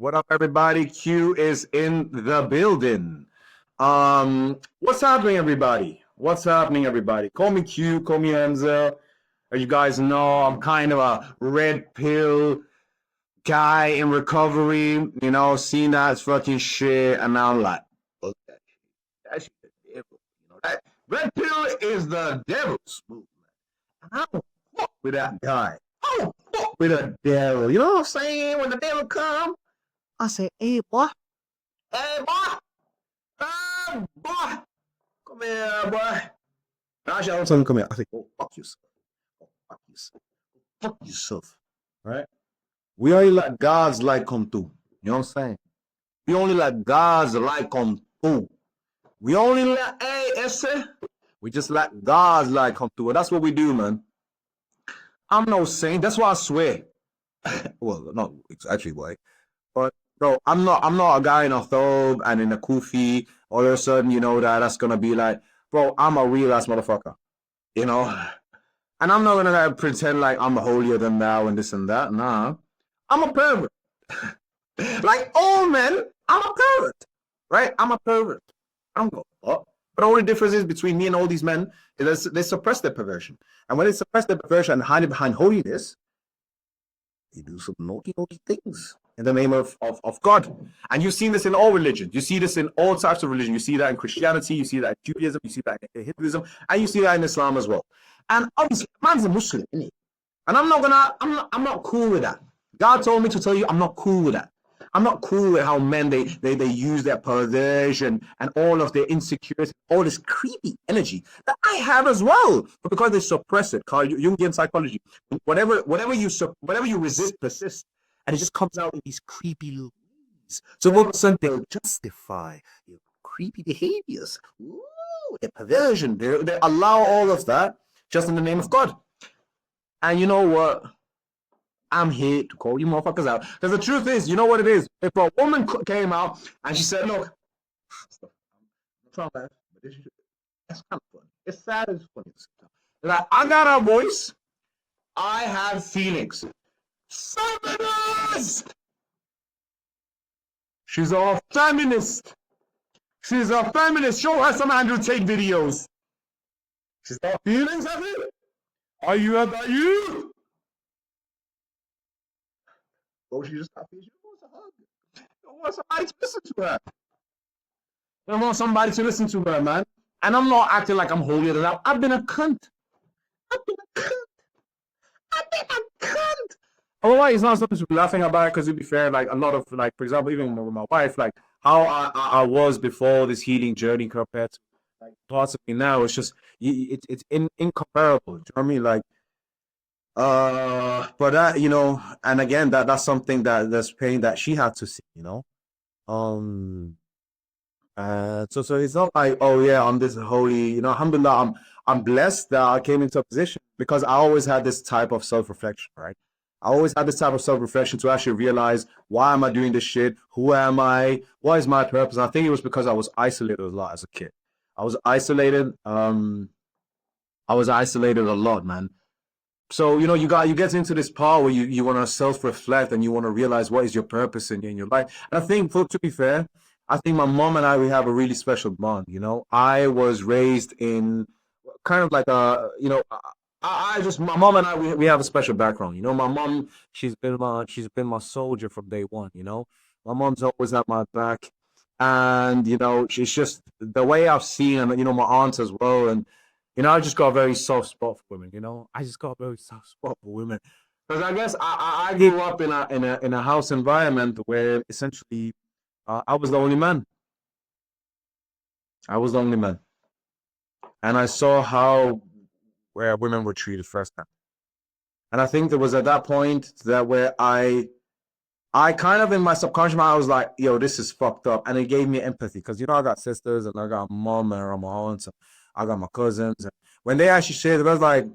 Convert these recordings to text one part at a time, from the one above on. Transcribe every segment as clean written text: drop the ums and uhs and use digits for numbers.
What up, everybody? Q is in the building. What's happening, everybody? What's happening, everybody? Call me Q, call me Enzo. As you guys know, I'm kind of a red pill guy in recovery, seeing that fucking shit, and now I'm like, fuck that shit. That shit the devil. That red pill is the devil's movement. I don't fuck with that guy. I don't fuck with the devil. You know what I'm saying? When the devil comes, I say, hey, boy. Hey, boy. Hey, boy. Come here, boy. Actually, I don't tell him come here. I say, oh, fuck yourself. Oh, fuck yourself. Fuck yourself. Right? We only let God's light come through. You know what I'm saying? We only let God's light come through. We only let, hey, Esse. We just let God's light come through. And that's what we do, man. I'm no saint. That's why I swear. Well, not actually why. But bro, I'm not a guy in a thobe and in a kufi. All of a sudden, that's gonna be like, bro, I'm a real ass motherfucker, you know. And I'm not gonna like, pretend like I'm holier than thou and this and that. Nah, I'm a pervert. Like all men, I'm a pervert, right? I'm a pervert. I don't go fuck. But the only difference is between me and all these men is they suppress their perversion. And when they suppress their perversion and hide it behind holiness, they do some naughty things in the name of God. And you've seen this in all religions. You see this in all types of religion. You see that in Christianity, you see that in Judaism, you see that in Hinduism, and you see that in Islam as well. And obviously, man's a Muslim, isn't he? And I'm not cool with that. God told me to tell you I'm not cool with that. I'm not cool with how men they use their perversion and all of their insecurity, all this creepy energy that I have as well, but because they suppress it. Jungian psychology, whatever you resist persists, and it just comes out in these creepy little ways. So all of a sudden they'll justify your creepy behaviors, their perversion. They allow all of that just in the name of God. And you know what? I'm here to call you motherfuckers out. Because the truth is, you know what it is? If a woman came out and she said, look, I'm trying to laugh, but that's kind of funny. It's sad and funny. Like, I got a voice. I have feelings. Feminist! She's a feminist. She's a feminist. Show her some Andrew Tate videos. She's got feelings, have you? Are you about you? Oh, she just got feelings. She wants a hug. She wants somebody to listen to her. I want somebody to listen to her, man. And I'm not acting like I'm holier than thou. I've been a cunt. I've been a cunt. I've been a cunt. Oh, why? It's not something to be laughing about, because to be fair, like a lot of, like, for example, even with my wife, like how I was before this healing journey compared to like parts of me now, it's just it's incomparable. Do you know what I mean? Like, but that, and again, that's something that's pain that she had to see, um so it's not like, oh yeah, I'm this holy, alhamdulillah, I'm blessed that I came into a position, because I always had this type of self-reflection, right? I always had this type of self-reflection to actually realize, why am I doing this shit? Who am I? What is my purpose? And I think it was because I was isolated a lot as a kid. I was isolated. I was isolated a lot, man. So, you get into this part where you want to self-reflect and you want to realize what is your purpose in your life. And I think, to be fair, I think my mom and I, we have a really special bond. I was raised in kind of like my mom and I, we have a special background. My mom, she's been my soldier from day one. My mom's always at my back, and she's just the way I've seen, and my aunts as well, and I just got a very soft spot for women. I just got a very soft spot for women, because I guess I grew up in a house environment where essentially I was the only man. I was the only man, and I saw where women were treated firsthand. And I think there was at that point that where I kind of, in my subconscious mind, I was like, yo, this is fucked up. And it gave me empathy, because, I got sisters, and I got mom and my aunts, and I got my cousins. And when they actually shared it, I was like,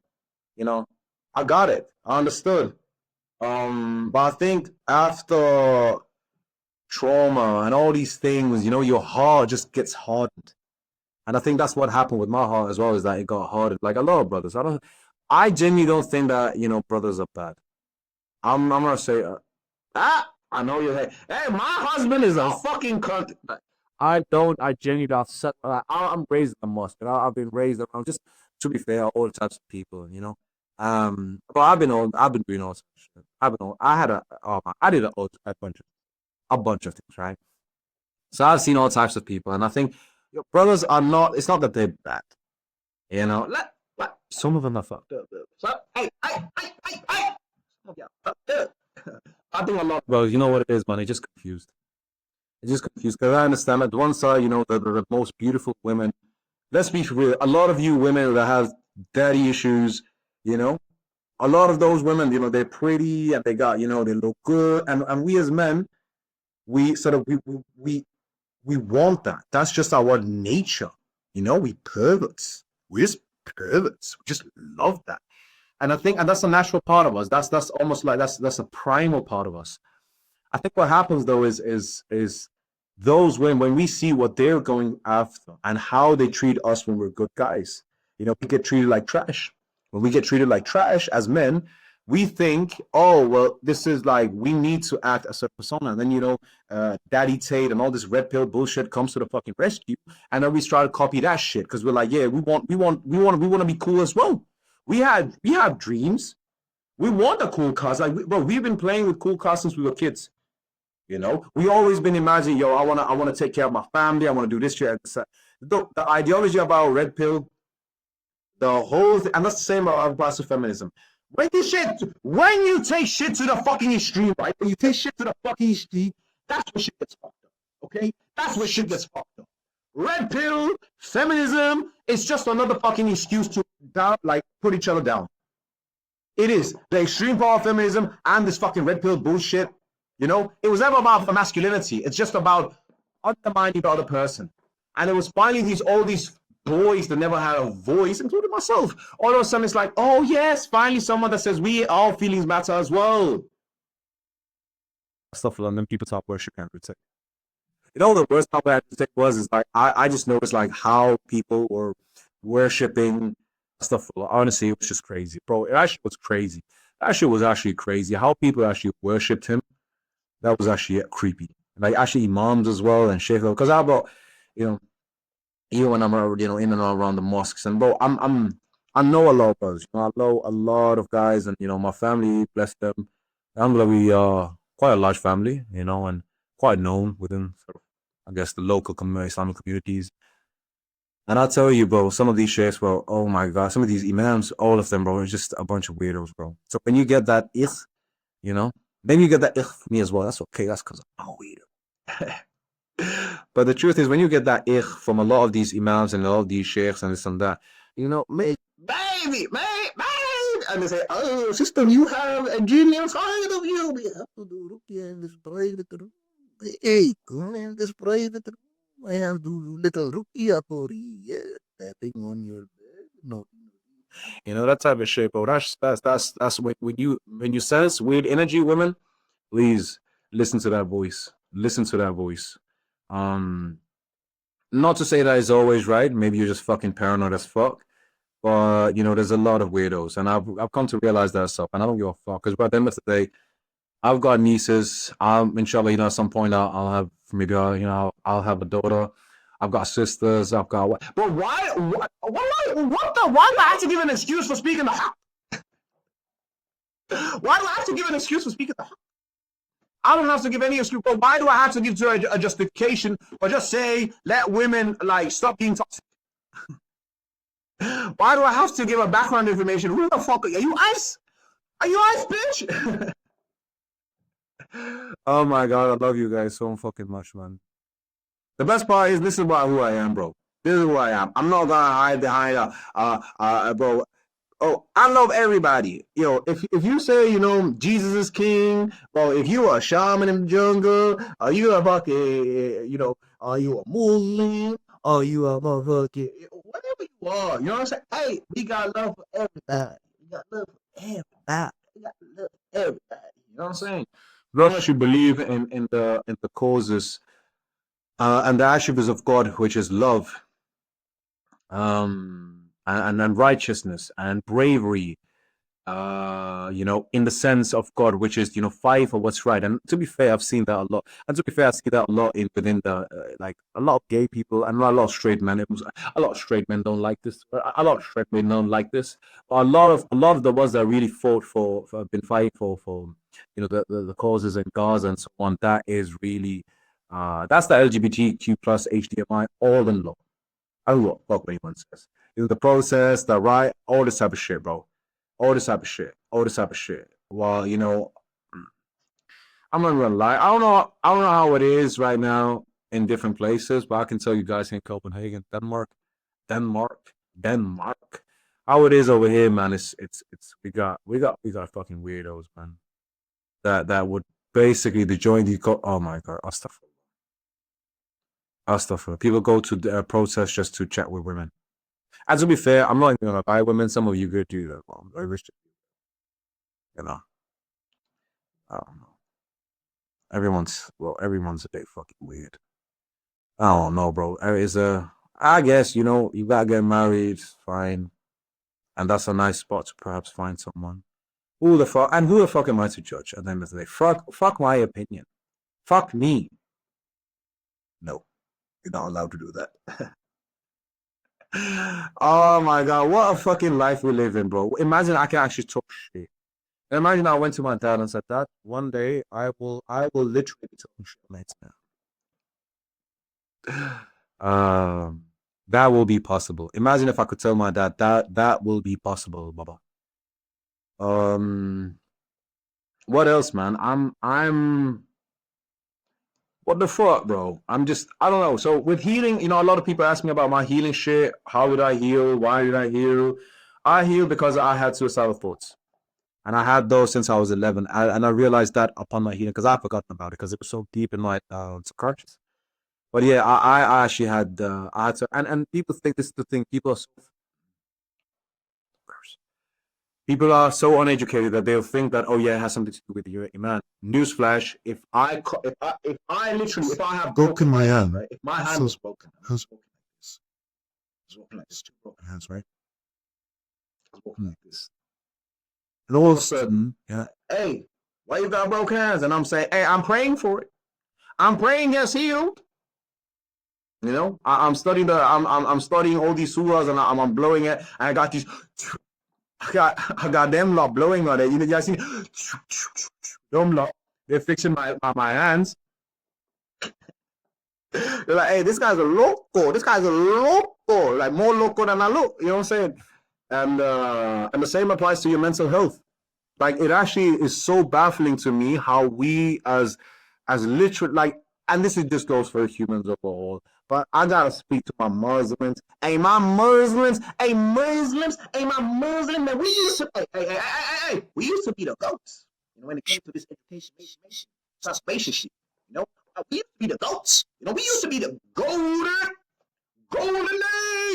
I got it. I understood. But I think after trauma and all these things, your heart just gets hardened. And I think that's what happened with my heart as well, is that it got hardened. Like a lot of brothers. I genuinely don't think that, brothers are bad. I'm gonna say I know you're like, hey, my husband is a fucking cunt. I don't. I genuinely upset. I'm raised in a mosque. And I've been raised around. Just to be fair, all types of people. But I've been doing all sorts of shit. I had a. I did a bunch of things, right? So I've seen all types of people, and I think your brothers are not. It's not that they're bad. Some of them are fucked up. So, hey. Yeah, fucked up. I think a lot. Well, you know what it is, man. They're just confused. They're just confused because I understand that one side, the most beautiful women. Let's be real. A lot of you women that have daddy issues, you know, a lot of those women, they're pretty and they got, they look good, and we as men, we sort of we want that. That's just our nature. We perverts. We're just perverts. We just love that. And I think, and that's a natural part of us. That's almost like that's a primal part of us. I think what happens though is those when we see what they're going after and how they treat us when we're good guys, we get treated like trash. When we get treated like trash as men, we think, oh well, this is like we need to act a certain persona. And then Daddy Tate and all this red pill bullshit comes to the fucking rescue, and then we try to copy that shit because we're like, yeah, we want to be cool as well. We have dreams. We want a cool car. Like, bro, we've been playing with cool cars since we were kids. We always been imagining, yo, I wanna take care of my family. I wanna do this shit. The ideology about red pill, the whole thing, and that's the same about feminism. When you take shit to the fucking extreme, right? When you take shit to the fucking extreme, that's when shit gets fucked up. Okay, that's when shit gets fucked up. Red pill, feminism, it's just another fucking excuse to put each other down. It is the extreme power of feminism and this fucking red pill bullshit. It was never about masculinity. It's just about undermining the other person. And it was finally all these boys that never had a voice, including myself. All of a sudden, it's like, oh yes, finally someone that says all feelings matter as well. Stuff and then people start worshiping Andrew Tate. The worst part about Andrew Tate is like I just noticed like how people were worshiping stuff. Honestly, it was just crazy, bro. It actually was crazy. That shit was actually crazy. How people actually worshipped him. That was actually creepy. Like actually imams as well and shit. Because how about even when I'm in and around the mosques and bro, I know a lot of us. I know a lot of guys and my family, bless them. Alhamdulillah, we are quite a large family, and quite known within sort of, I guess, the local Islamic communities. And I'll tell you, bro, some of these sheikhs, bro, oh my God, some of these imams, all of them, bro, are just a bunch of weirdos, bro. So when you get that maybe you get that for me as well. That's okay. That's because I'm a weirdo. But the truth is, when you get that from a lot of these imams and a lot of these sheikhs and this and that, baby, and they say, oh, sister, you have a genie inside of you. We have to do ruqya in this private room. Hey, come in this private room. I have to do little ruqya for you. Yeah, tapping on your bed. No. That type of shit, bro. That's when you sense weird energy, women, please listen to that voice. Listen to that voice. Not to say that it's always right. Maybe you're just fucking paranoid as fuck. But there's a lot of weirdos, and I've come to realize that stuff, and I don't give a fuck. Because by the end of the day, I've got nieces. Inshallah, at some point I'll have maybe I'll have a daughter. I've got sisters. I've got what? But why? Why do I have to give an excuse for speaking the haq? Why do I have to give an excuse for speaking the haq? I don't have to give any excuse. But why do I have to give a justification or just say let women stop being toxic? Why do I have to give a background information? Who the fuck are you? Ice? Are you Ice, bitch? Oh my God, I love you guys so fucking much, man. The best part is this is who I am, bro. This is who I am. I'm not gonna hide behind bro. Oh, I love everybody. If you say, Jesus is king, well, if you are a shaman in the jungle, are you a fucking, are you a Muslim? Are you a motherfucking, whatever you are, you know what I'm saying? Hey, we got love for everybody. We got love for everybody. We got love for everybody. You know what I'm saying? Thus, should believe in the causes and the attributes of God, which is love, and righteousness and bravery, you know, in the sense of God, which is, you know, fight for what's right. And to be fair, I've seen that a lot. And to be fair, I see that a lot in within the like a lot of gay people and a lot of straight men. It was a lot of straight men don't like this. A lot of straight men don't like this. But a lot of the ones that really fought for been fighting for you know the causes in Gaza and so on. That is really that's the LGBTQ plus HDMI all in law. I don't know what fuck anyone says. You know, the process, the right, all this type of shit, bro. All this type of shit. All this type of shit. Well, you know, I'm not gonna lie. I don't know how it is right now in different places, but I can tell you guys in Copenhagen, Denmark. How it is over here, man. It's we got fucking weirdos, man. That would basically the join the oh my god, Astaghfirullah. People go to the protests just to chat with women. And to be fair, I'm not even gonna buy women. Some of you could do that. Well, I wish, you know, I don't know. Everyone's a bit fucking weird. I don't know, bro. I guess, you know, you gotta get married, fine, and that's a nice spot to perhaps find someone. Who the fuck am I to judge at the end of the day? Fuck my opinion. Fuck me. No, you're not allowed to do that. Oh my god, what a fucking life we live in, bro. Imagine I can actually talk shit. Imagine I went to my dad and said that one day I will literally be talking shit on Instagram. That will be possible. Imagine if I could tell my dad that will be possible, Baba. What else, man? I'm what the fuck, bro? I don't know. So with healing, you know, a lot of people ask me about my healing shit. How did I heal? Why did I heal? I healed because I had suicidal thoughts. And I had those since I was 11. And I realized that upon my healing because I've forgotten about it because it was so deep in my subconscious. But yeah, I actually had I had to, and people think this is the thing. People are so uneducated that they'll think that, oh yeah, it has something to do with your iman. Newsflash: if I literally if I have broken my hand, right? If my hand So- was broken, how's- it's walking like this, two broken hands, right? it's walking like this. And all of a sudden, yeah, Hey, why you got broken hands? And I'm saying, hey, I'm praying for it. I'm praying it's healed. You know, I'm studying I'm studying all these surahs and I'm blowing it, and I got these. I got them lot blowing on it. You know, you see them lot. They're fixing my hands. They're like, hey, this guy's a loco. This guy's a loco. Like more loco than I look. You know what I'm saying? And the same applies to your mental health. Like it actually is so baffling to me how we as literate like, and this is just goes for humans overall. But I gotta speak to my Muslims. Hey, my Muslims. Hey, Muslims. Hey, my Muslim man. We used to. Hey. We used to be the goats. You know, when it came to this education, relationship. You know, we used to be the goats. You know, we used to be the golden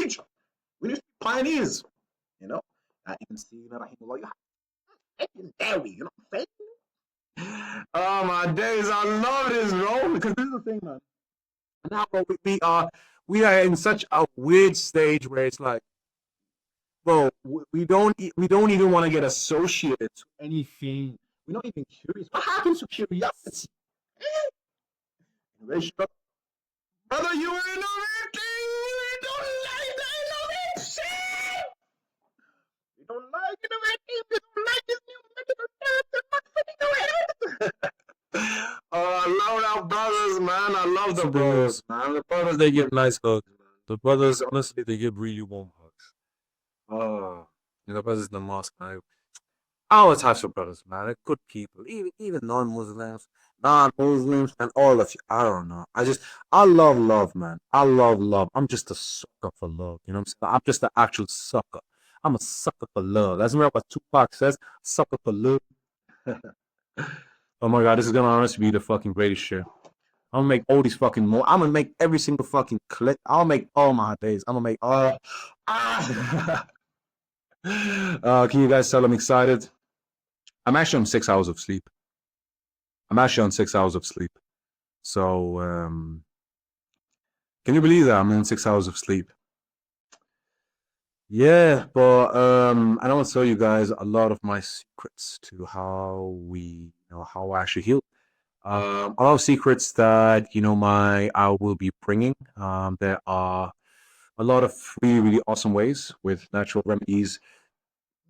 age. We used to be pioneers. You know, I even see that legendary. You know what I'm saying? Oh my days, I love this, bro. Because this is the thing, man. Now, bro, we are in such a weird stage where it's like, bro, we don't even want to get associated to anything. We're not even curious. What happens to curiosity? Innovation. Brother, you are innovating. We don't like the innovation. We don't like innovating. We don't like this new medical therapy. Oh, I love our brothers, man. I love the brothers, man. The brothers, they give nice hugs. The brothers, honestly, they give really warm hugs. Oh, you know, brothers in the mosque, man. All types of brothers, man. They're good people, even non-Muslims, and all of you. I don't know. I love love, man. I love love. I'm just a sucker for love. You know what I'm saying? I'm just an actual sucker. I'm a sucker for love. That's what Tupac says. Sucker for love. Oh my god, this is gonna honestly be the fucking greatest shit. I'm gonna make all these fucking more. I'm gonna make every single fucking clip. I'll make all my days. I'm gonna make can you guys tell I'm excited? I'm actually on 6 hours of sleep. So can you believe that I'm on 6 hours of sleep? Yeah, but I don't want to tell you guys a lot of my secrets to how I actually heal. A lot of secrets that I will be bringing. There are a lot of really really awesome ways with natural remedies,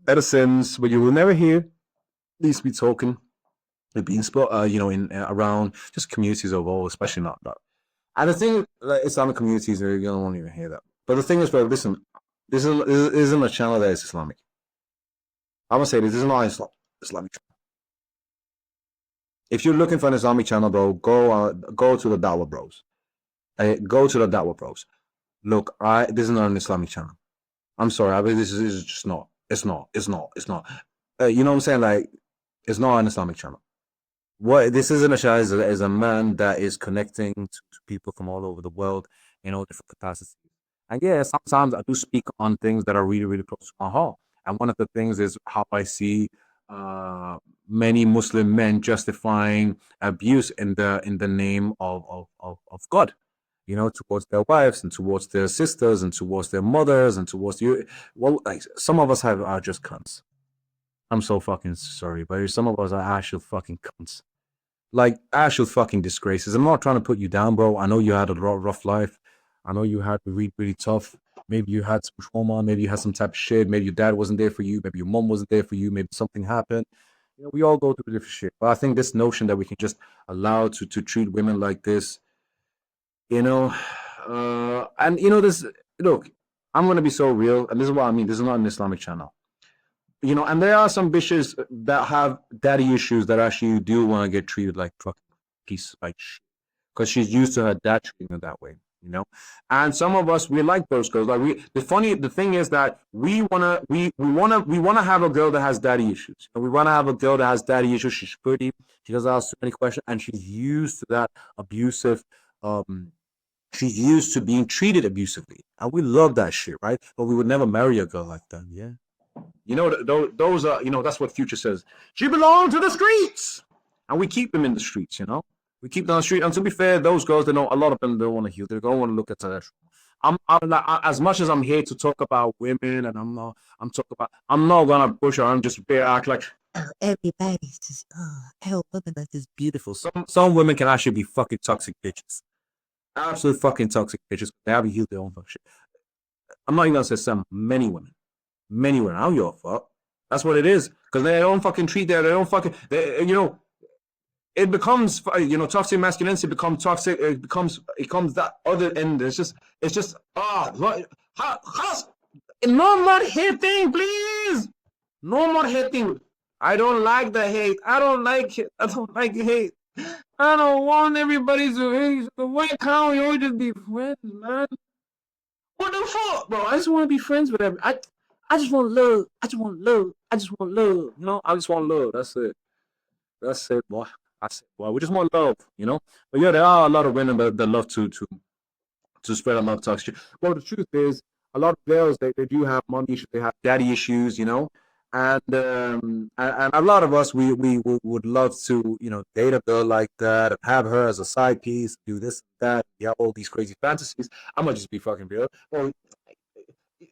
medicines, but you will never hear these be talking. Being in around just communities overall, especially not. And the thing, like Islamic communities, you don't even hear that. But the thing is, bro, listen, this isn't a channel that is Islamic. I'm gonna say this is not Islamic. If you're looking for an Islamic channel, bro, go to the Dawah Bros. Go to the Dawah Bros. Look, this is not an Islamic channel. I'm sorry, I mean, this is just not. It's not. It's not. It's not. You know what I'm saying? Like, it's not an Islamic channel. What this isn't a channel is a man that is connecting to people from all over the world in all different capacities. And yeah, sometimes I do speak on things that are really, really close to my heart. And one of the things is how I see many Muslim men justifying abuse in the name of God, towards their wives and towards their sisters and towards their mothers and towards you. Well, like some of us are just cunts. I'm so fucking sorry, but some of us are actual fucking cunts. Like actual fucking disgraces. I'm not trying to put you down, bro. I know you had a rough life. I know you had to read really tough. Maybe you had some trauma. Maybe you had some type of shit. Maybe your dad wasn't there for you. Maybe your mom wasn't there for you. Maybe something happened. We all go through different shit. But I think this notion that we can just allow to treat women like this, and this. Look, I'm gonna be so real, and this is what I mean. This is not an Islamic channel. And there are some bitches that have daddy issues that actually do want to get treated like fucking piece like shit because she's used to her dad treating her that way. And some of us we like those girls. Like the thing is that we wanna have a girl that has daddy issues. And we wanna have a girl that has daddy issues. She's pretty. She doesn't ask too many questions, and she's used to that abusive. She's used to being treated abusively, and we love that shit, right? But we would never marry a girl like that. Yeah. Those are, that's what Future says. She belongs to the streets. And we keep them in the streets, We keep them on the street. And to be fair, those girls, a lot of them don't want to heal. They don't want to look at that. I'm like, as much as I'm here to talk about women and I'm not going to push her. I'm just bare act like, everybody's just, women are just beautiful. Some women can actually be fucking toxic bitches. Absolute fucking toxic bitches. They haven't healed their own fuck shit. I'm not even going to say some, many women. I don't give a fuck. That's what it is. Because they don't fucking treat their, they don't fucking, it becomes, toxic masculinity becomes toxic. It becomes that other end. It's just, no more hating, please. No more hating. I don't like the hate. I don't like it. I don't like hate. I don't want everybody to hate. Why can't we all just be friends, man? What the fuck, bro? I just want to be friends with everybody. I just want love. I just want love. I just want love. I just want love. That's it. That's it, boy. I said, boy, we just want love, But yeah, there are a lot of women that love to spread a lot of toxic shit. Well, the truth is, a lot of girls they do have mommy issues, they have daddy issues, and a lot of us we would love to date a girl like that and have her as a side piece, do this and that. You have all these crazy fantasies. I'm gonna just be fucking real. Well,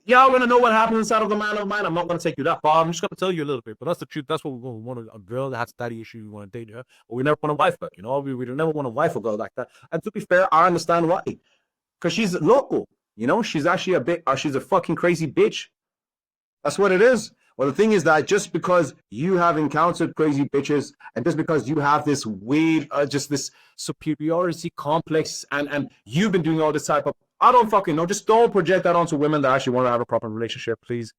y'all gonna know what happens inside of the mind of mine. I'm not gonna take you that far. I'm just gonna tell you a little bit. But that's the truth. That's what we want. A girl that has daddy issue. We want to date her, but we never want a wife her. We never want a wife a girl like that. And to be fair, I understand why. Because she's local. She's actually she's a fucking crazy bitch. That's what it is. Well, the thing is that just because you have encountered crazy bitches, and just because you have this weird, just this superiority complex, and you've been doing all this type of, I don't fucking know. Just don't project that onto women that actually want to have a proper relationship, please.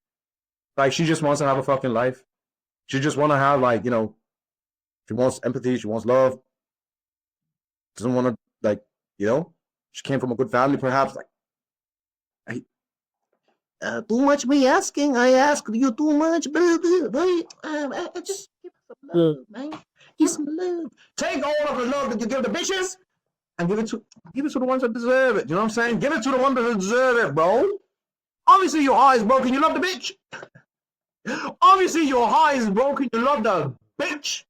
Like, she just wants to have a fucking life. She just want to have, like, she wants empathy. She wants love. Doesn't want to, like, she came from a good family, perhaps. Like, too much me asking. I ask you too much, baby. Just give some love, man. Give some love. Take all of the love that you give the bitches and give it to the ones that deserve it. You know what I'm saying? Give it to the ones that deserve it, bro. Obviously, your heart is broken. You love the bitch. Obviously, your heart is broken. You love the bitch.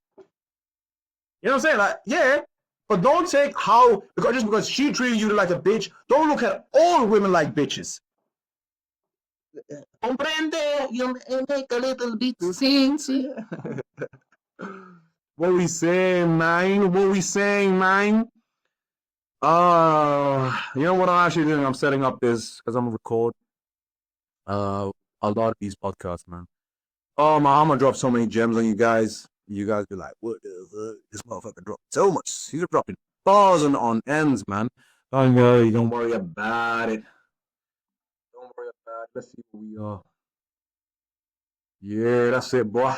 You know what I'm saying? Like, yeah. But don't take just because she treated you like a bitch, don't look at all women like bitches. Comprende, you make a little bit of sense. What we saying, man? What we saying, man? You know what I'm actually doing? I'm setting up this because I'm gonna record a lot of these podcasts, man. Oh man, I'm gonna drop so many gems on you guys. You guys be like, what the fuck? This motherfucker dropped so much. He's dropping bars on ends, man. Don't worry about it. Don't worry about it. Let's see who we are. Yeah, that's it, boy.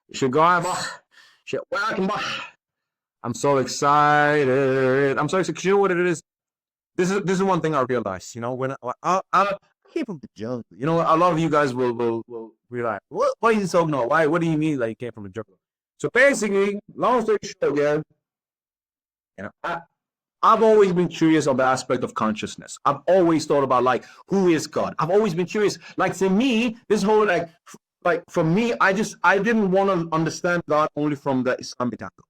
You should go on, boy. Shit, welcome, boy. I'm so excited. I'm so excited. You know what it is? This is one thing I realized. You know, when I came from the jungle. You know, a lot of you guys will be like, what are you talking about? Why? What do you mean like you came from the jungle? So basically, long story short, again, you know, I've always been curious on the aspect of consciousness. I've always thought about like, who is God? I've always been curious. Like for me, this whole like for me, I didn't want to understand God only from the Islamic angle.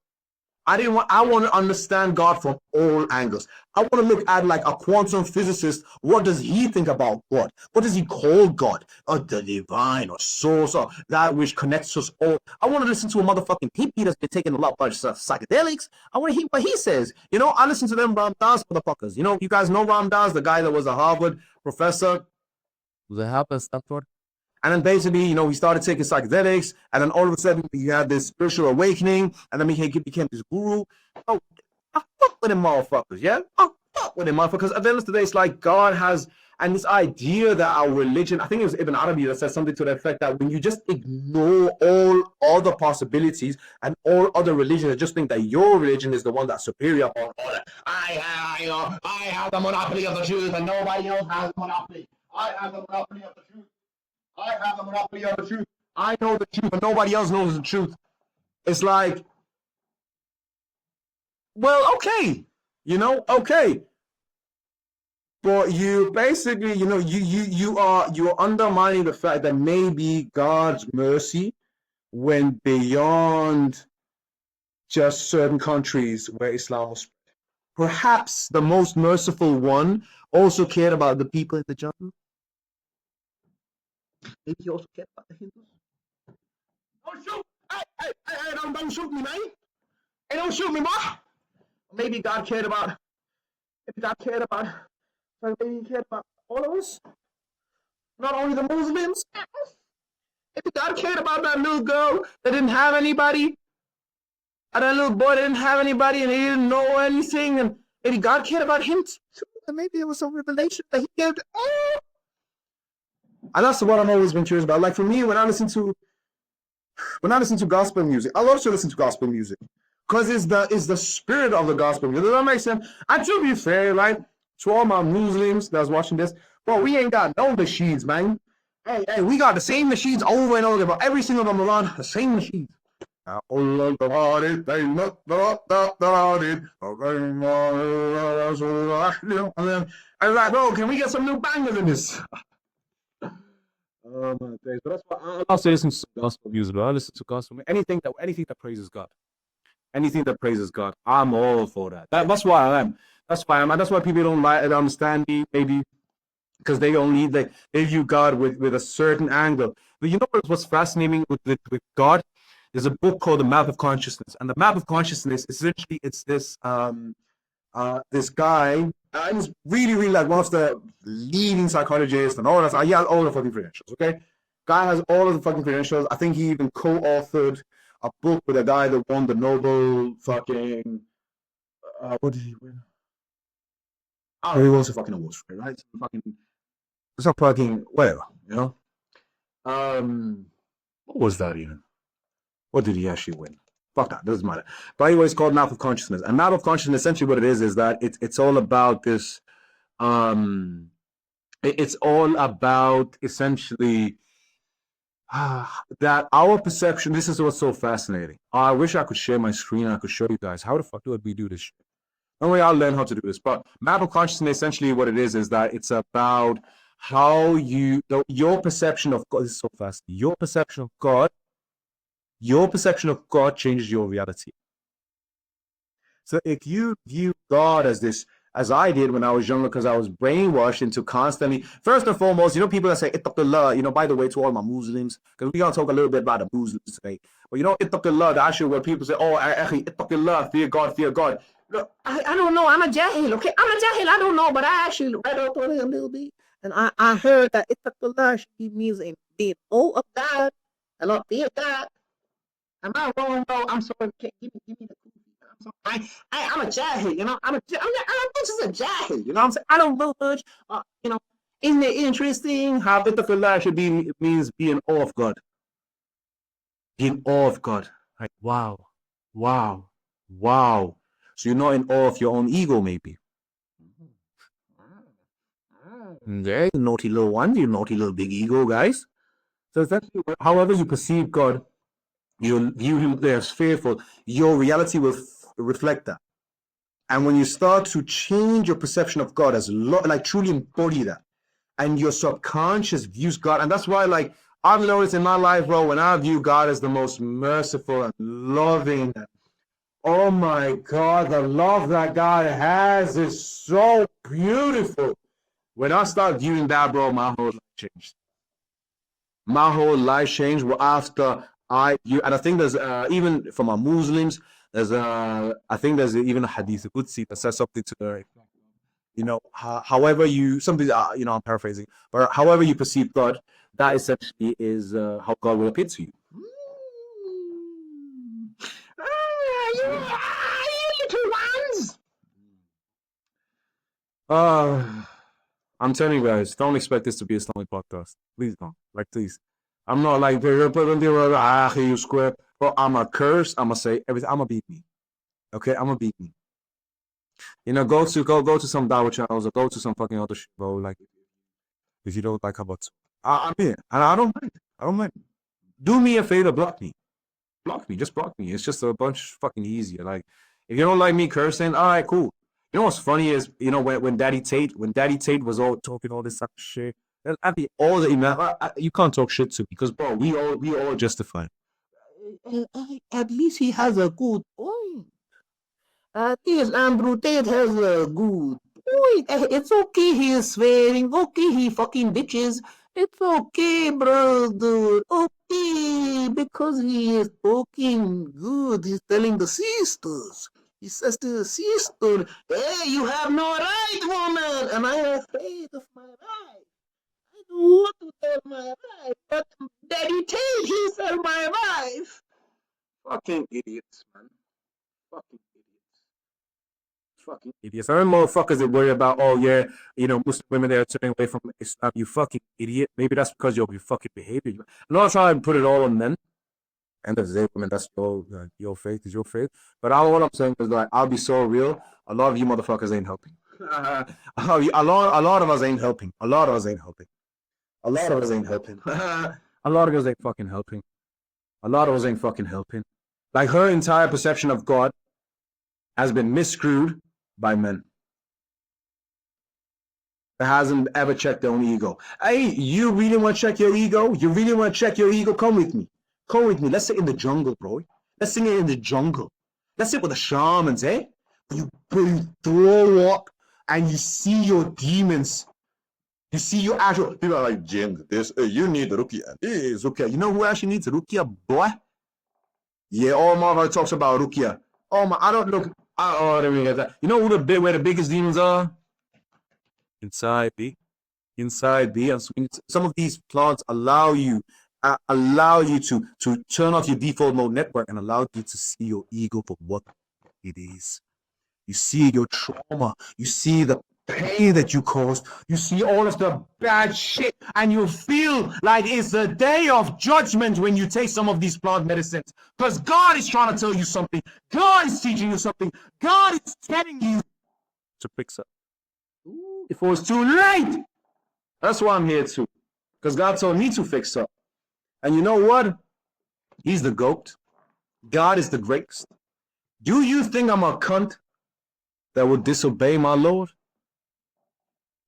I want to understand God from all angles. I want to look at like a quantum physicist. What does he think about God? What does he call God? Or the divine or source or that which connects us all. I want to listen to a motherfucking hippie that's been taking a lot of psychedelics. I want to hear what he says. You know, I listen to them Ram Dass motherfuckers. You know, you guys know Ram Dass, the guy that was a Harvard professor. The Harvard Stanford. And then basically, you know, he started taking psychedelics, and then all of a sudden he had this spiritual awakening, and then he became this guru. Oh, I fuck with him motherfuckers, yeah? I fuck with him motherfuckers. At the end of the day, it's like God has, and this idea that our religion, I think it was Ibn Arabi that said something to the effect that when you just ignore all other possibilities and all other religions and just think that your religion is the one that's superior on all that. I have the monopoly of the truth and nobody else has the monopoly. I have the monopoly of the truth. I have the monopoly of the truth. I know the truth, but nobody else knows the truth. It's like, well, okay, you know, okay, but you basically, you know, you're undermining the fact that maybe God's mercy went beyond just certain countries where Islam was. Perhaps the most merciful one also cared about the people in the jungle. Maybe he also cared about the Hindus. Don't shoot! Hey, don't shoot me, man! Hey, don't shoot me, boy! Maybe God cared about. Maybe God cared about. Maybe He cared about all of us, not only the Muslims. Maybe God cared about that little girl that didn't have anybody, and that little boy that didn't have anybody, and he didn't know anything, and maybe God cared about him too. And maybe it was some revelation that He gave to all. And that's what I've always been curious about. Like for me, when I listen to gospel music, I love to listen to gospel music because it's the spirit of the gospel music. Does that make sense? And to be fair, right, to all my Muslims that's watching this, bro, we ain't got no machines, man. Hey, we got the same machines over and over, but every single Ramadan, the same machines. And like, bro, can we get some new bangers in this? Oh my days! But that's why I also listen to gospel music. I listen to gospel anything that praises God, anything that praises God. I'm all for that. That's why I am. That's why I'm. And that's why people don't understand me, maybe because they view God with a certain angle. But you know what's fascinating with God? There's a book called The Map of Consciousness, and the Map of Consciousness essentially it's this this guy. And he's really like one of the leading psychologists and all that. He has all the fucking credentials, okay? Guy has all of the fucking credentials. I think he even co-authored a book with a guy that won the Nobel fucking... what did he win? I don't know, he won some fucking awards for it, right? It's not fucking... whatever, you know? What was that even? What did he actually win? Fuck that, doesn't matter. But anyway, it's called Map of Consciousness. And Map of Consciousness, essentially what it is that it's all about this, it's all about essentially that our perception, this is what's so fascinating. I wish I could share my screen and I could show you guys. How the fuck do we do this shit? Anyway, I'll learn how to do this. But Map of Consciousness, essentially what it is that it's about how your perception of God, this is so fast, your perception of God changes your reality. So if you view God as this as I did when I was younger, because I was brainwashed into constantly. First and foremost, people that say ittaqillah, by the way, to all my Muslims, because we're gonna talk a little bit about the Muslims today. But ittaqillah, the actual where people say, oh, akhi, ittaqillah, fear God, fear God. Look, I don't know. I'm a jahil, okay? I'm a jahil. I don't know, but I actually read up on it a little bit, and I heard that ittaqillah means in being awe of God, and not fear God. Am I wrong, bro? I'm sorry. Give me the I'm sorry. I'm a jahil, I'm just a jahil, what I'm saying? I don't know much. Isn't it interesting how ittaqillah should be means being awe of God? Being awe of God. Like, wow. So you're not in awe of your own ego, maybe. Yeah, you naughty little one, you naughty little big ego, guys. So that's however you perceive God, you view him there as fearful, your reality will reflect that. And when you start to change your perception of God as like truly embody that, and your subconscious views God, and that's why, like, I've noticed in my life, bro, when I view God as the most merciful and loving, oh my God, the love that God has is so beautiful. When I start viewing that, bro, my whole life changed. My whole life changed after I view, and I think there's even for my Muslims, there's I think there's even a hadith, a Qudsi that says something to the, however you, something, I'm paraphrasing, but however you perceive God, that essentially is how God will appear to you. You little ones! I'm telling you guys, don't expect this to be a Islamic podcast. Please don't. Like, please. I'm not like, you square. But I'm a curse. I'm going to say everything. I'm going to beat me. Okay? I'm going to beat me. Go to some Dawah channels or go to some fucking other shit, bro. Like, if you don't like how about I'm here. And I don't mind. Do me a favor, block me. Just block me. It's just a bunch fucking easier. Like, if you don't like me cursing, all right, cool. You know what's funny is, when Daddy Tate was all talking all this type of shit, and all the email, you can't talk shit to me because, bro, we all justify. At least he has a good point. Yes, Andrew Tate has a good point. It's okay he is swearing. Okay, he fucking bitches. It's okay, brother. Okay, because he is talking good. He's telling the sisters. He says to the sister, hey, you have no right, woman. And I am afraid of my right. I don't want to tell my wife, but Daddy Tate, he said my wife. Fucking idiots, man. Fucking idiots. I remember motherfuckers that worry about, oh yeah, Muslim women, they're turning away from Islam. You fucking idiot. Maybe that's because of your fucking behavior. I'm not trying to put it all on men. And the day, women, that's your faith is your faith. But what I'm saying is, like, I'll be so real. A lot of you motherfuckers ain't helping. a lot of us ain't helping. A lot of us ain't helping. A lot of us ain't helping. A lot of us ain't fucking helping. A lot of us ain't fucking helping. Like, her entire perception of God has been misscrewed by men that hasn't ever checked their own ego. Hey, you really want to check your ego? You really want to check your ego? Come with me. Let's sit in the jungle, bro. Let's sing it in the jungle. Let's sit with the shamans, eh? You throw up and you see your demons. You see your actual people are like, James, you need ruqya. This is ruqya. You know who actually needs ruqya, boy? Yeah, all Marvel talks about ruqya. Oh my, I don't know. There we go. You know where the biggest demons are? Inside B. And some of these plants allow you to turn off your default mode network and allow you to see your ego for what it is. You see your trauma. You see the pain that you caused. You see all of the bad shit, and you feel like it's the day of judgment when you take some of these plant medicines. Because God is trying to tell you something. God is teaching you something. God is telling you to fix up before it's too late. That's why I'm here too. Because God told me to fix up. And you know what? He's the GOAT. God is the greatest. Do you think I'm a cunt that will disobey my Lord?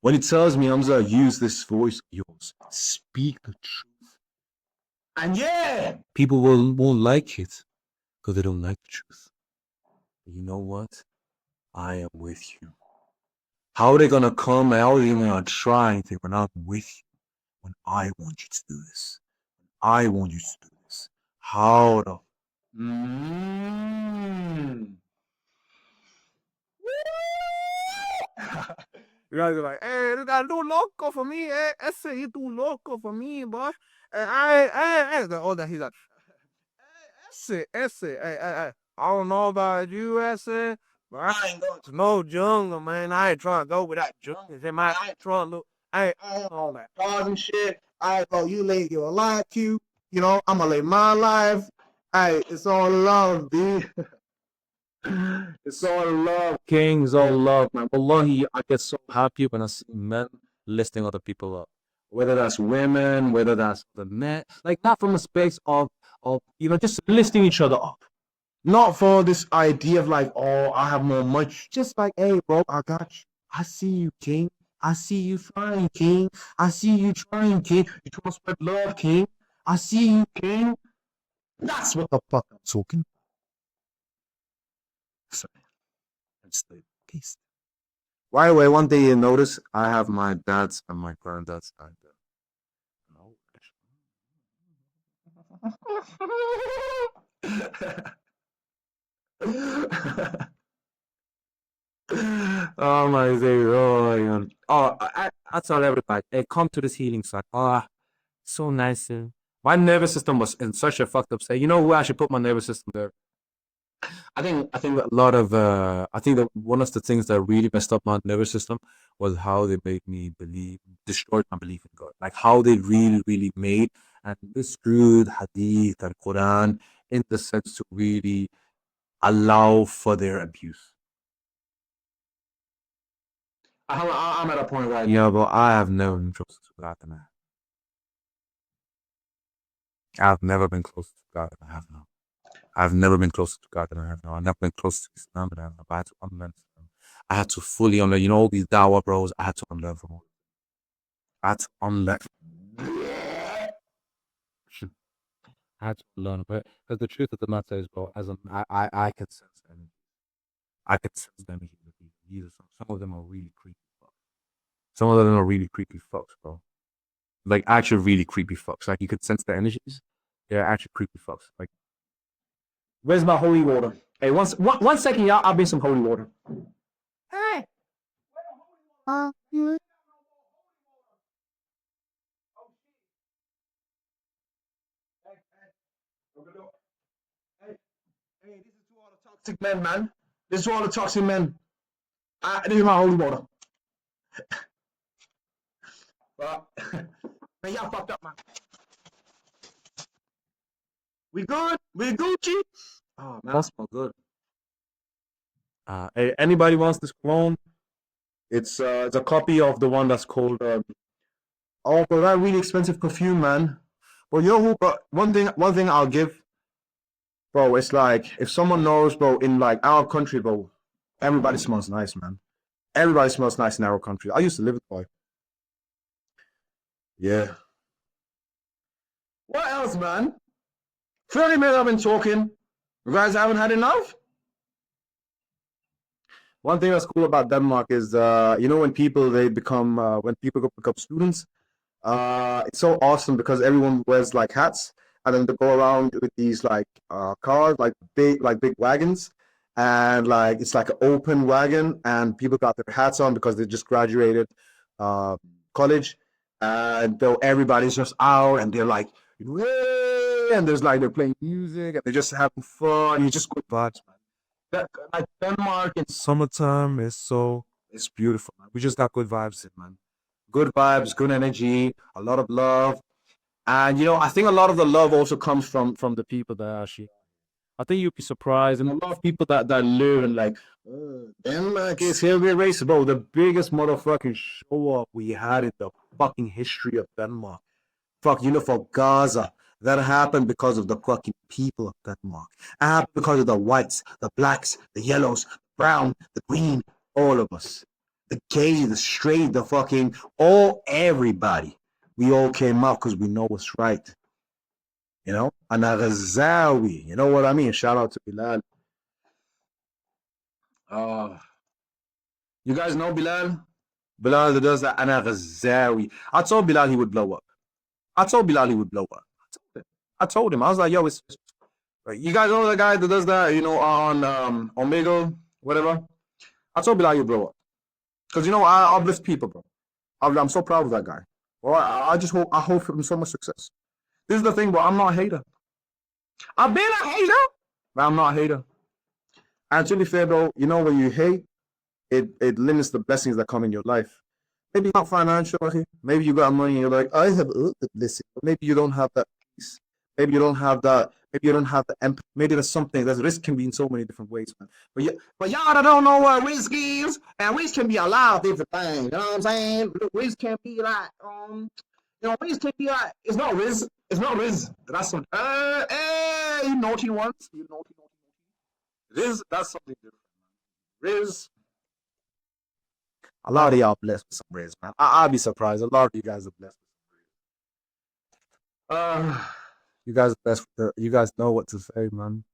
When he tells me, Hamza, use this voice of yours. Speak the truth. And yeah, people won't like it because they don't like the truth. But you know what? I am with you. How are they gonna come and how are they gonna try and think we're not with you when I want you to do this? I want you to do this. How the Mm. You guys are like, hey, this guy do loco for me. Hey, ese, you do loco for me, boy. And all that. He's like, ese, hey. I don't know about you, ese, but I ain't going to no jungle, man. I ain't trying to go with that jungle. I ain't trying to look, I ain't all that cars and shit. You live your life, Q. You know, I'm gonna live my life. Hey, it's all love, dude. It's all love, King. It's all love, man. Wallahi, I get so happy when I see men lifting other people up. Whether that's women, whether that's the men, like not from a space of just lifting each other up. Not for this idea of like, oh, I have more much. Just like, hey, bro, I got you. I see you, King. I see you trying, King. I see you trying, King. You trying to spread love, King. I see you, King. That's what the fuck I'm talking. Sorry. It's the case. By the way, one thing you notice, I have my dad's and my granddad's side there. Oh my God. Oh my God. Oh, I tell everybody, hey, come to this healing side. Oh, so nice. My nervous system was in such a fucked up state. You know who I should put my nervous system there? I think a lot of I think that one of the things that really messed up my nervous system was how they made me destroyed my belief in God. Like how they really made and misconstrued Hadith and Quran in the sense to really allow for their abuse. I'm at a point right Yeah, but I have never been close to God than I have. I've never been close to God than I have now. I've never been closer to God than I have now. I've never been close to Islam than I have now. But I had to unlearn Islam. I had to fully unlearn. You know, all these dawah bros, I had to unlearn from all. I had to unlearn. I had to learn. But because the truth of the matter is, bro, I can sense energy. I can sense the energy. Some of them are really creepy fucks. Some of them are really creepy fucks, bro. Like actually really creepy fucks. Like you could sense the energies. They're actually creepy fucks. Like Where's my holy water? Hey, one second, y'all. I'll bring some holy water. Hey. Hey, this is to all the toxic men, man. This is to all the toxic men. This is my holy water. But, man, y'all fucked up, man. We good? We Gucci? Oh, man. that smells good. Hey, anybody wants this cologne? It's a copy of the one that's called oh, but that really expensive perfume, man. But you know who? But one thing I'll give, bro. It's like if someone knows, bro, in like our country, bro, everybody smells nice, man. Everybody smells nice in our country. I used to live with boy. Yeah. What else, man? 30 minutes I've been talking. You guys haven't had enough? One thing that's cool about Denmark is, when people become students, it's so awesome because everyone wears like hats, and then they go around with these like cars, like big wagons, and like it's like an open wagon, and people got their hats on because they just graduated uh, college, and though everybody's just out and they're like, "Way," and there's like they're playing music and they're just having fun. You just good vibes, man. Like Denmark in summertime it's beautiful, man. We just got good vibes, man. Good vibes, good energy, a lot of love. And I think a lot of the love also comes from the people that actually. I think you'd be surprised, and a lot of people that live in like Denmark is here with race, bro. The biggest motherfucking show up we had in the fucking history of Denmark. Fuck, for Gaza. That happened because of the fucking people of Denmark. It happened because of the whites, the blacks, the yellows, the brown, the green, all of us. The gay, the straight, the fucking, everybody. We all came out because we know what's right. And Ghazawi, you know what I mean? Shout out to Bilal. You guys know Bilal? Bilal does that, and Ghazawi. I told Bilal he would blow up. I told him. I was like, yo, it's like, you guys know the guy that does that, you know, on Omegle, whatever. I told Bilal he'd blow up. Because, you know, I uplift people, bro. I'm so proud of that guy. Well, I hope him so much success. This is the thing, bro. I'm not a hater. I've been a hater, but I'm not a hater. And to be fair, bro, you know, when you hate, it limits the blessings that come in your life. Maybe not financial, maybe you got money and you're like, I have the blessing. Maybe you don't have that peace. Maybe you don't have that. Maybe you don't have the empathy. Maybe there's something. There's risk can be in so many different ways, man. But y'all that don't know what risk is, and risk can be a lot of different things. You know what I'm saying? Risk can be like, risk can be like, it's not risk. It's not risk. That's some, you naughty ones. You naughty. Risk, that's something different. Risk. A lot of y'all blessed with some riz, man. I'll be surprised. A lot of you guys are blessed with some riz. You guys are blessed with you guys know what to say, man.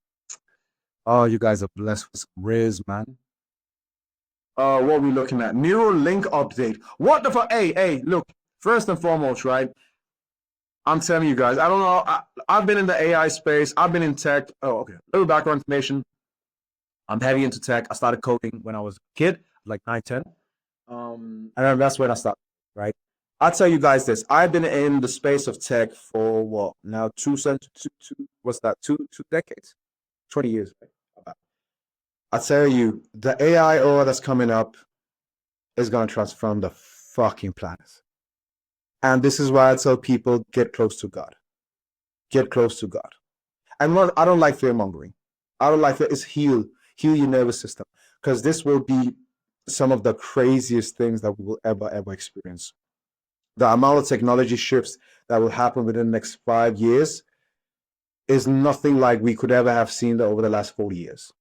Oh, you guys are blessed with some riz, man. What are we looking at? Neuralink update. What the fuck? Hey, look. First and foremost, right? I'm telling you guys, I don't know. I've been in the AI space. I've been in tech. Oh, okay. A little background information. I'm heavy into tech. I started coding when I was a kid, like 9, 10. And then that's when I started, right? I'll tell you guys this. I've been in the space of tech for what now? Two decades? 20 years. Right? I tell you, the AI era that's coming up is gonna transform the fucking planet. And this is why I tell people, get close to God. Get close to God. I don't like fear mongering. I don't like fear. It's heal your nervous system. Because this will be some of the craziest things that we will ever experience. The amount of technology shifts that will happen within the next 5 years is nothing like we could ever have seen over the last 40 years.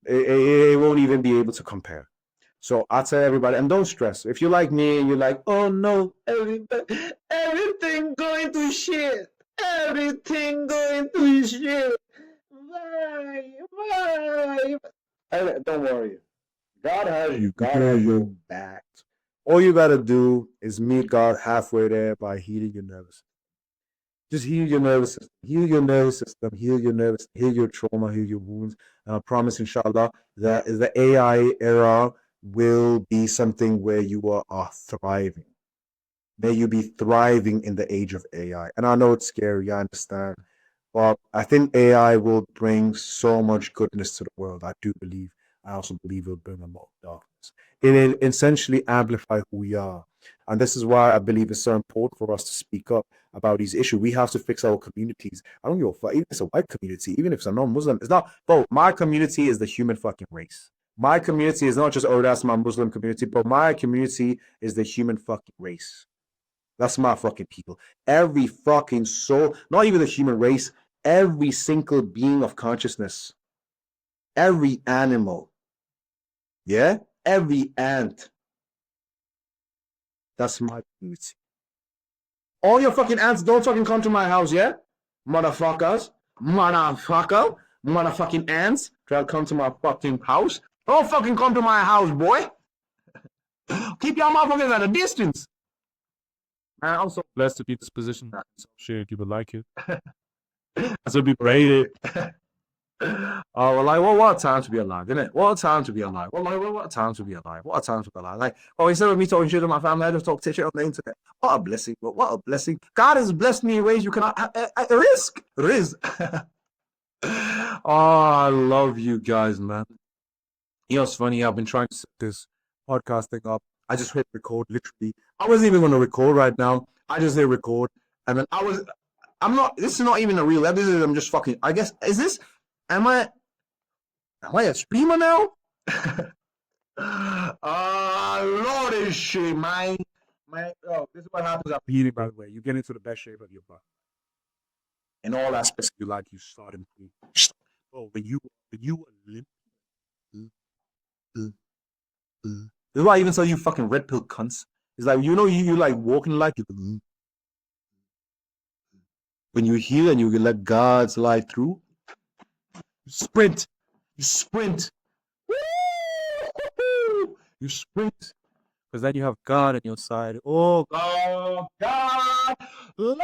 It won't even be able to compare. So I tell everybody, and don't stress. If you're like me and you're like, oh no, everything going to shit. Everything going to shit. Why? Don't worry. God has you. God has your back. All you gotta do is meet God halfway there by healing your nervous system. Just heal your nervous system. Heal your nervous system. Heal your trauma. Heal your wounds. And I promise, inshallah, that the AI era will be something where you are thriving. May you be thriving in the age of AI. And I know it's scary. I understand. But I think AI will bring so much goodness to the world. I do believe. I also believe it will bring a lot of darkness. It will essentially amplify who we are. And this is why I believe it's so important for us to speak up about these issues. We have to fix our communities. I don't give a fuck. Even if it's a white community, even if it's a non-Muslim, it's not. Bro, my community is the human fucking race. My community is not just, oh, that's my Muslim community, but my community is the human fucking race. That's my fucking people. Every fucking soul, not even the human race, every single being of consciousness, every animal, yeah, every ant. That's my community. All your fucking ants don't fucking come to my house, yeah? Motherfuckers. Motherfucking ants. Try to come to my fucking house. Don't fucking come to my house, boy. Keep your motherfuckers at a distance. Man, I'm so blessed to be in this position. So share if you would like it. So be brave. Oh, well, like, well, what a time to be alive, isn't it? What a time to be alive. Well, like, what a time to be alive. What a time to be alive. Like, oh, instead of me talking shit to my family, I just talk shit on the internet. What a blessing. What a blessing. God has blessed me in ways you cannot risk. Oh, I love you guys, man. You know, it's funny. I've been trying to set this podcasting up. I just hit record, literally. I wasn't even going to record right now. I just hit record. And then this is not even a real episode. I'm just fucking, I guess, am I a streamer now? Lord is shit, man. Oh, this is what happens after eating, by the way. You get into the best shape of your body. In all aspects of your life, you start improving. Oh, when you limp. This is why I even tell you fucking red pill cunts. It's like, you like walking like you. When you heal and you let God's light through, you sprint. Woo! You sprint. Because then you have God on your side. Oh, Oh God, Lord.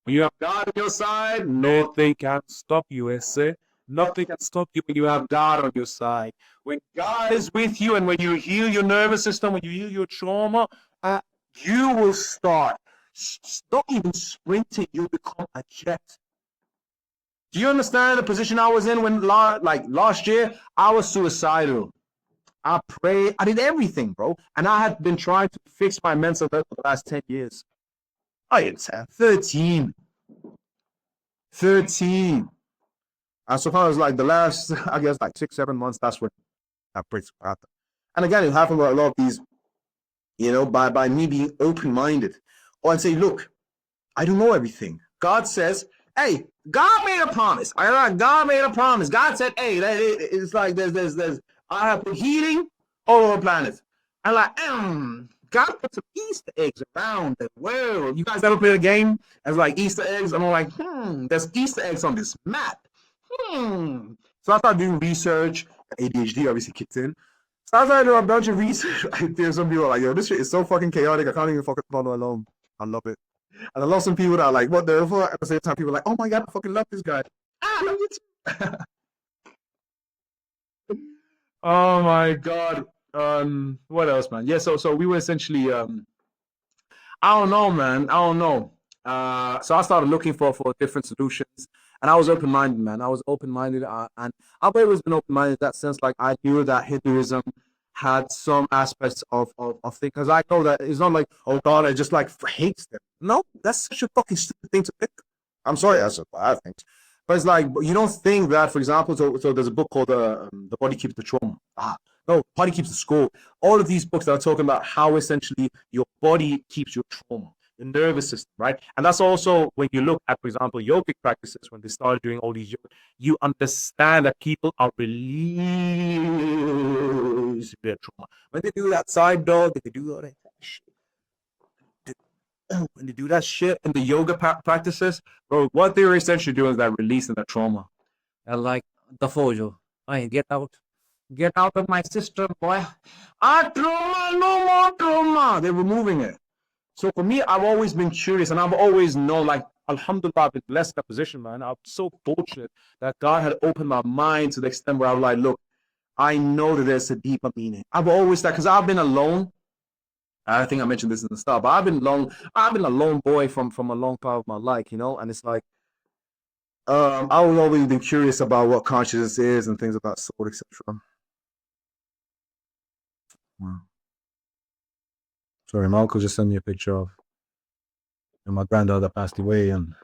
When you have God on your side, nothing can stop you, Esse. Nothing can stop you when you have God on your side. when God is with you and when you heal your nervous system, when you heal your trauma, you will start. Not even sprinting, you become a jet. Do you understand the position I was in when, last year, I was suicidal. I prayed, I did everything, bro. And I had been trying to fix my mental health for the last 10 years. I didn't say 13. 13. And so far as like the last, I guess like 6, 7 months, that's when that breaks apart. And again, it happened with a lot of these, by me being open-minded. Or and say, look, I don't know everything. God says, hey, God made a promise. God made a promise. God said, hey, it's like there's I have put healing all over the planet. And like, God put some Easter eggs around the world. You guys ever played a game as like Easter eggs? And I'm like, there's Easter eggs on this map. So I started doing research. ADHD obviously kicked in. So I started doing a bunch of research. There's some people are like, yo, this shit is so fucking chaotic. I can't even fucking follow along. I love it. And I love some people that are like, what the fuck? At the same time, people are like, oh my God, I fucking love this guy. I love you too. Oh my God. What else, man? Yeah, so we were essentially, I don't know, man. I don't know. So I started looking for different solutions. And I was open-minded, man. I was open-minded. And I've always been open-minded in that sense. Like, I knew that Hinduism had some aspects of things. Because I know that it's not like, oh, God, I just, like, hates them. No, that's such a fucking stupid thing to pick. I'm sorry, that's a bad thing. But it's like, you don't think that, for example, so there's a book called The Body Keeps the Trauma. No, Body Keeps the Score. All of these books that are talking about how essentially your body keeps your trauma, the nervous system, right? And that's also when you look at, for example, yogic practices, when they started doing all these yoga, you understand that people are releasing their trauma. When they do that side dog, they do all that shit. When they do that shit in the yoga practices, bro, what they're essentially doing is that releasing the trauma. They're like, the fojo, I get out. Get out of my system, boy. Trauma, no more trauma. They're removing it. So for me, I've always been curious and I've always known, like, alhamdulillah, I've been blessed in that position, man. I'm so fortunate that God had opened my mind to the extent where I was like, look, I know that there's a deeper meaning. I've always that because I've been alone. I think I mentioned this in the start, but I've been a lone boy from a long part of my life, and it's like I was always been curious about what consciousness is and things of that sort, etc. Wow. Sorry, my uncle just sent me a picture of my granddad that passed away and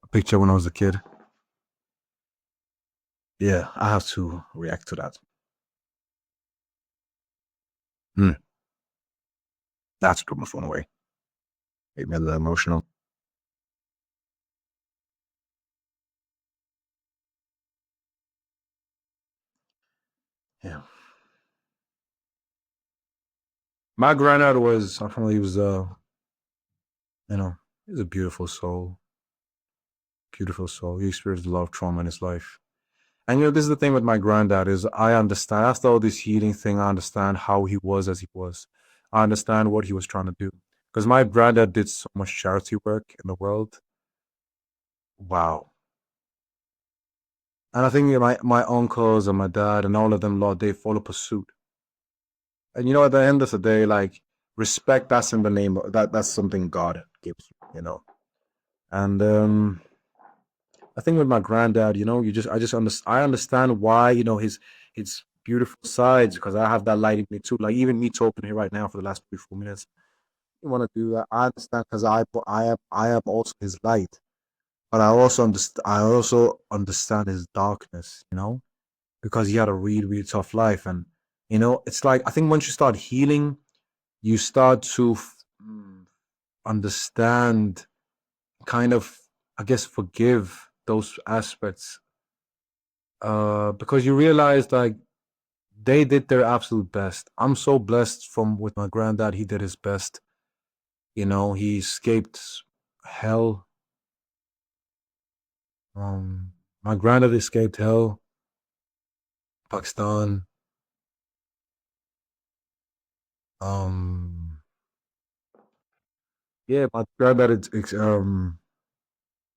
a picture when I was a kid. Yeah, I have to react to that. That's took my phone away. Made me a little emotional. Yeah. My granddad was, unfortunately, he was a beautiful soul. Beautiful soul. He experienced a lot of trauma in his life. And this is the thing with my granddad is I understand, after all this healing thing, I understand how he was as he was. I understand what he was trying to do. Because my granddad did so much charity work in the world. Wow. And I think my uncles and my dad and all of them, Lord, they follow pursuit. And at the end of the day, like, respect, that's in the name of that's something God gives you, And I think with my granddad, I understand why, his beautiful sides, because I have that light in me too. Like, even me talking here right now for the last 3-4 minutes, you want to do that. I understand because I am also his light, but I also understand his darkness, because he had a really, really tough life. And, it's like, I think once you start healing, you start to understand, kind of, I guess, forgive those aspects, because you realize, like, they did their absolute best. I'm so blessed with my granddad. He did his best. He escaped hell. My granddad escaped hell. Pakistan. Um, Yeah, my granddad.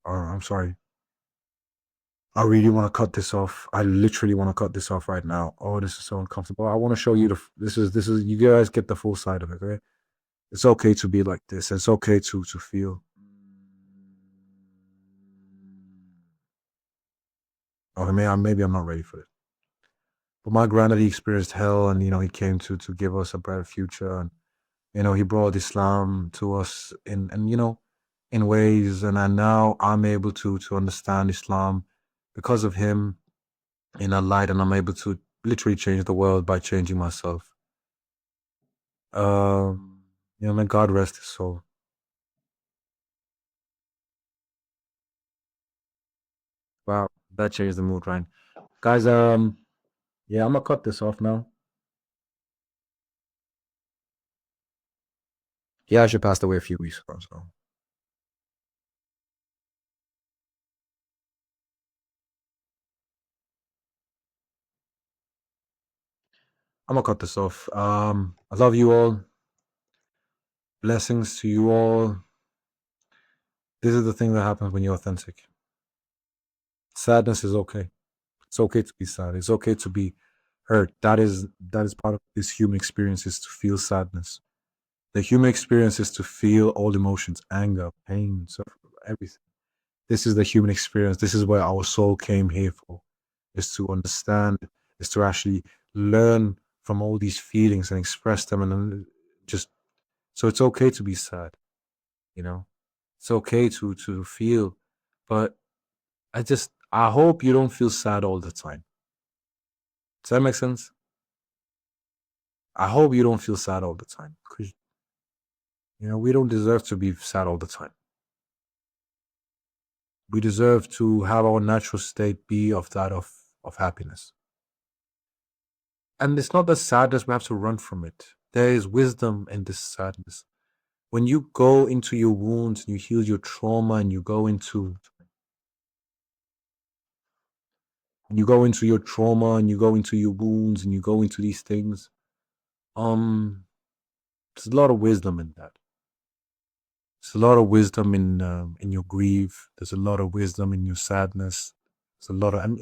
I'm sorry. I really want to cut this off. I literally want to cut this off right now. Oh, this is so uncomfortable. I want to show you this is you guys get the full side of it, okay? It's okay to be like this. It's okay to feel. Okay, maybe I'm not ready for it. But my granddad, he experienced hell, and he came to give us a brighter future, and he brought Islam to us in ways, and now I'm able to understand Islam because of him in a light, and I'm able to literally change the world by changing myself. May God rest his soul. Wow, that changed the mood, right? Guys, yeah, I'm gonna cut this off now. Yeah, she passed away a few weeks ago, so. I'm gonna cut this off. I love you all. Blessings to you all. This is the thing that happens when you're authentic. Sadness is okay. It's okay to be sad. It's okay to be hurt. That is part of this human experience, is to feel sadness. The human experience is to feel all emotions, anger, pain, suffering, everything. This is the human experience. This is where our soul came here for, is to understand, is to actually learn from all these feelings and express them, and then just, so it's okay to be sad, it's okay to feel, but I hope you don't feel sad all the time. Does that make sense? I hope you don't feel sad all the time, because we don't deserve to be sad all the time. We deserve to have our natural state be of that of happiness. And it's not the sadness we have to run from it. There is wisdom in this sadness. When you go into your wounds and you heal your trauma, and you go into your trauma, and you go into your wounds, and you go into these things, there's a lot of wisdom in that. There's a lot of wisdom in your grief. There's a lot of wisdom in your sadness. There's a lot of, I'm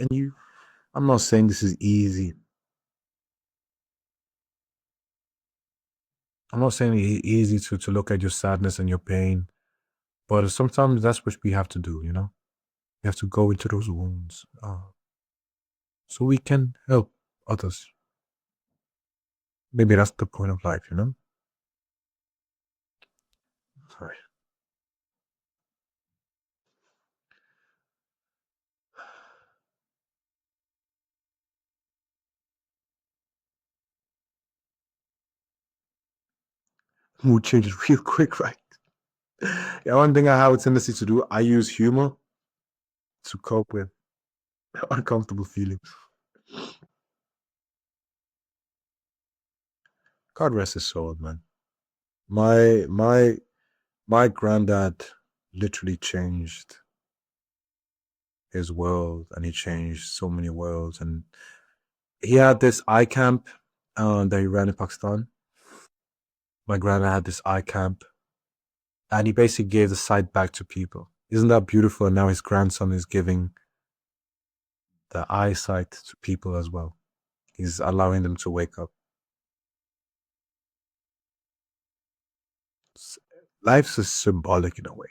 not saying this is easy. I'm not saying it's easy to look at your sadness and your pain, but sometimes that's what we have to do, We have to go into those wounds so we can help others. Maybe that's the point of life, Sorry. Mood changes real quick, right? Yeah, one thing I have a tendency to do, I use humor to cope with uncomfortable feelings. God rest his soul, man. My granddad literally changed his world, and he changed so many worlds. And he had this eye camp that he ran in Pakistan. My granddad had this eye camp, and he basically gave the sight back to people. Isn't that beautiful? And now his grandson is giving the eyesight to people as well. He's allowing them to wake up. Life's is symbolic in a way.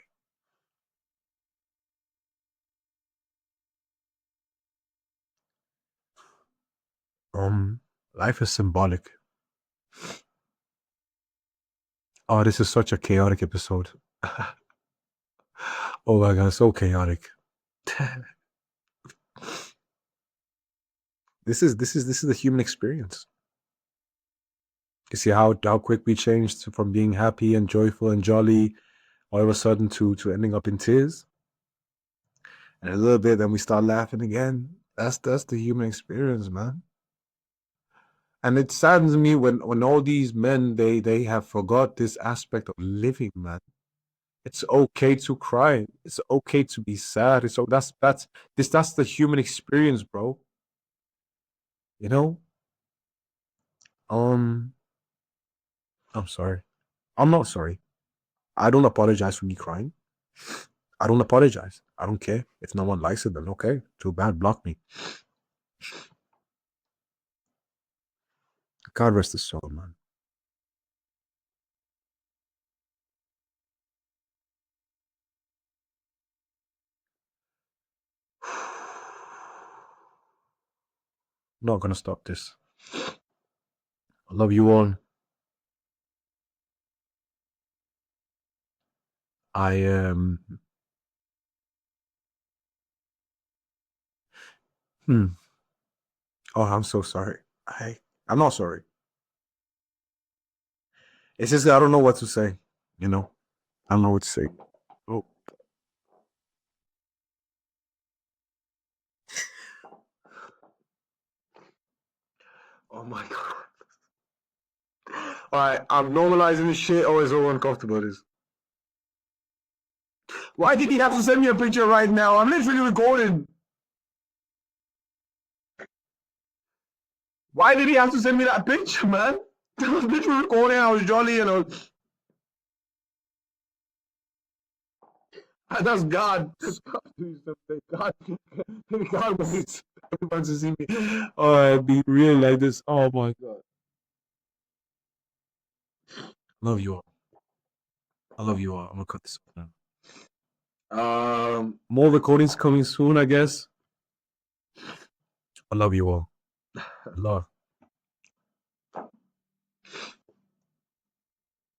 Life is symbolic. Oh, this is such a chaotic episode. Oh my god, so chaotic. This is the human experience. You see how quick we changed from being happy and joyful and jolly all of a sudden to ending up in tears. And a little bit, then we start laughing again. That's the human experience, man. And it saddens me when all these men they have forgot this aspect of living, man. It's okay to cry. It's okay to be sad. That's the human experience, bro. You know? I'm sorry. I'm not sorry. I don't apologize for me crying. I don't apologize. I don't care. If no one likes it, then okay. Too bad. Block me. God rest his soul, man. I'm not gonna stop this. I love you all. I am. Oh, I'm so sorry. I'm not sorry. It's just that I don't know what to say. You know, I don't know what to say. Oh, Oh my god. Alright, I'm normalizing this shit or is all uncomfortable this? Why did he have to send me a picture right now? I'm literally recording. Why did he have to send me that picture, man? I was literally recording, I was jolly, you know. That's God. God, God wants everyone to see me. Oh, I'd be real like this. Oh my god. love you all. I love you all. I'm gonna cut this off now. More recordings coming soon, I guess. I love you all. Love.